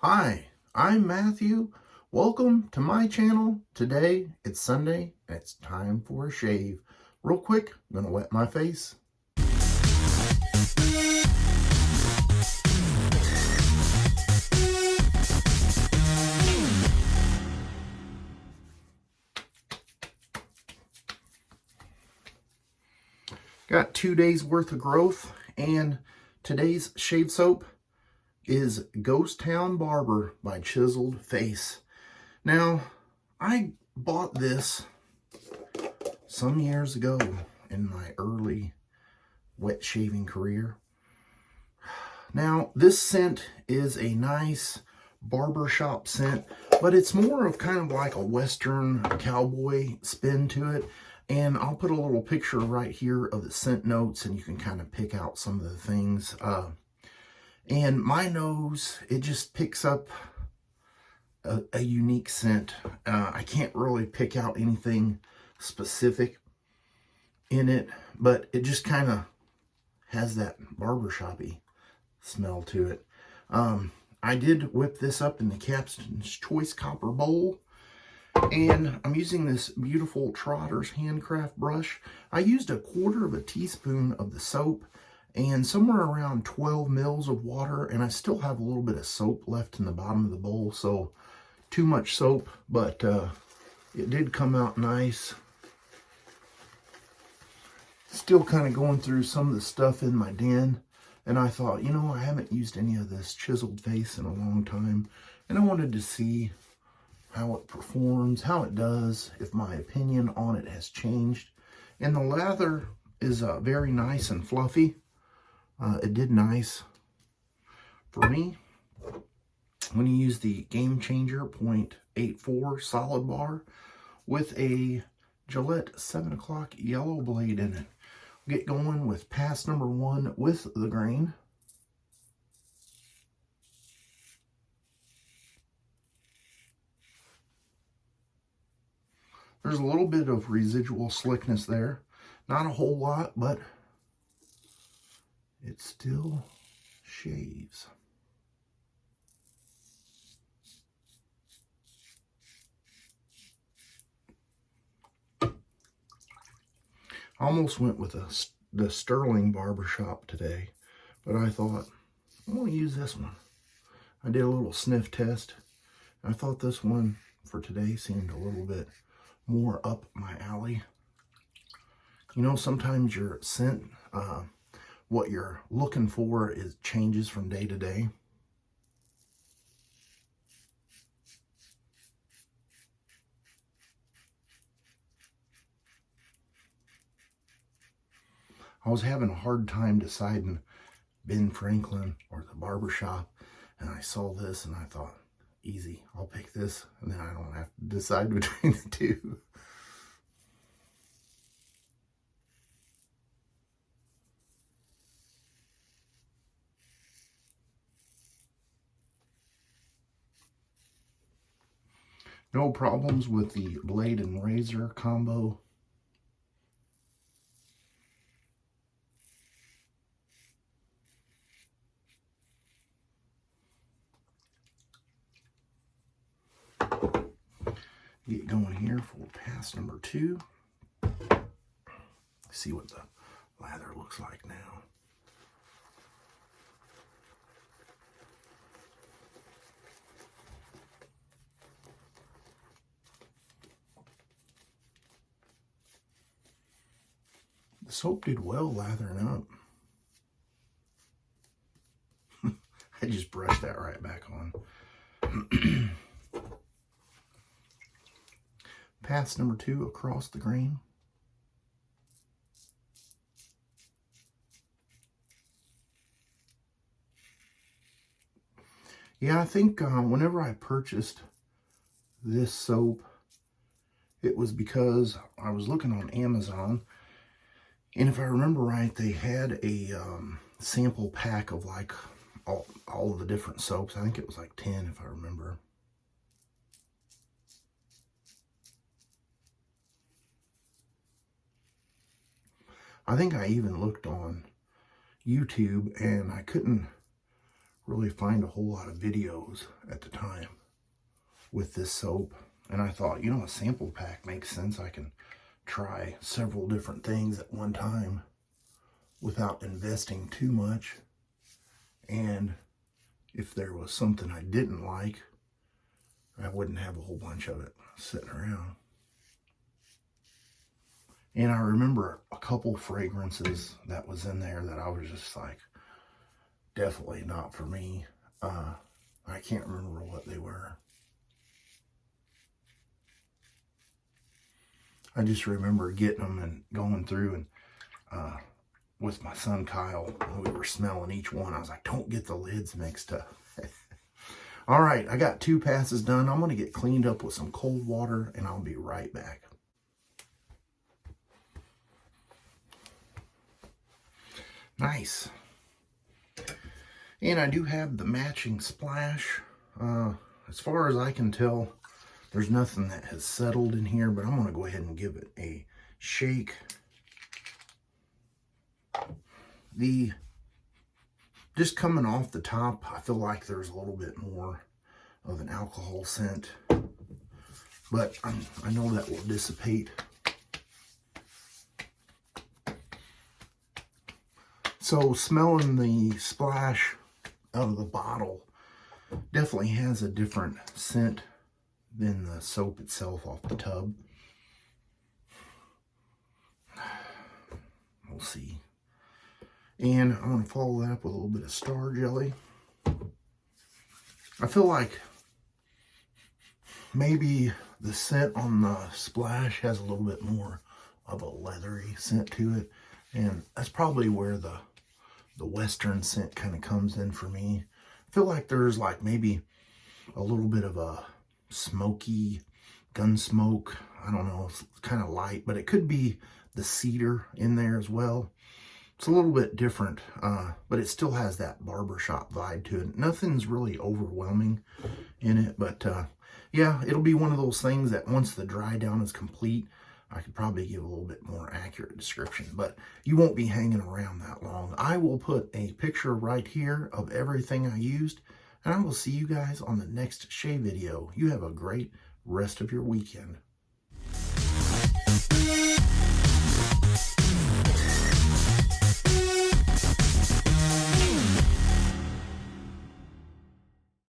Hi, I'm Matthew. Welcome to my channel. Today, it's Sunday, and it's time for a shave. Real quick, I'm gonna wet my face. Got 2 days worth of growth, and today's shave soap is Ghost Town Barber by Chiseled Face. Now, I bought this some years ago in my early wet shaving career. Now, this scent is a nice barbershop scent, but it's more of kind of like a Western cowboy spin to it. And I'll put a little picture right here of the scent notes, and you can kind of pick out some of the things. And my nose, it just picks up a unique scent. I can't really pick out anything specific in it, but it just kind of has that barbershop-y smell to it. I did whip this up in the Captain's Choice copper bowl, and I'm using this beautiful Trotters handcraft brush. I used 1/4 teaspoon of the soap and somewhere around 12 mils of water, and I still have a little bit of soap left in the bottom of the bowl, so too much soap, but it did come out nice. Still kind of going through some of the stuff in my den, and I thought, you know, I haven't used any of this Chiseled Face in a long time, and I wanted to see how it performs, how it does, if my opinion on it has changed. And the lather is very nice and fluffy. It did nice for me. When you use the Gamechanger .84 solid bar with a Gillette 7 o'clock yellow blade in it. Get going with pass number 1 with the grain. There's a little bit of residual slickness there. Not a whole lot, but it still shaves. I almost went with the Sterling Barbershop today, but I thought, I'm going to use this one. I did a little sniff test. I thought this one for today seemed a little bit more up my alley. You know, sometimes your scent, what you're looking for changes from day to day. I was having a hard time deciding Ben Franklin or the barbershop, and I saw this and I thought, easy, I'll pick this, and then I don't have to decide between the two. No problems with the blade and razor combo. Get going here for pass number 2. See what the lather looks like now. The soap did well lathering up. I just brushed that right back on. Pass number 2 across the grain. Yeah, I think whenever I purchased this soap, it was because I was looking on Amazon, and if I remember right, they had a sample pack of like all of the different soaps. I think it was like 10 if I remember. I think I even looked on YouTube, and I couldn't really find a whole lot of videos at the time with this soap. And I thought, you know, a sample pack makes sense. I can try several different things at one time without investing too much. And if there was something I didn't like, I wouldn't have a whole bunch of it sitting around. And I remember a couple fragrances that was in there that I was just like, definitely not for me. I can't remember what they were. I just remember getting them and going through and with my son Kyle, we were smelling each one. I was like, don't get the lids mixed up. All right, I got 2 passes done. I'm going to get cleaned up with some cold water and I'll be right back. Nice. And I do have the matching splash. As far as I can tell, there's nothing that has settled in here, but I'm going to go ahead and give it a shake. Just coming off the top, I feel like there's a little bit more of an alcohol scent, but I know that will dissipate. So smelling the splash out of the bottle definitely has a different scent than the soap itself off the tub. We'll see. And I'm going to follow that up with a little bit of star jelly. I feel like maybe the scent on the splash has a little bit more of a leathery scent to it. And that's probably where the Western scent kind of comes in for me. I feel like there's like maybe a little bit of a smoky gun smoke. I don't know, it's kind of light, but it could be the cedar in there as well. It's a little bit different, but it still has that barbershop vibe to it. Nothing's really overwhelming in it, but yeah, it'll be one of those things that once the dry down is complete, I could probably give a little bit more accurate description, but you won't be hanging around that long. I will put a picture right here of everything I used, and I will see you guys on the next shave video. You have a great rest of your weekend.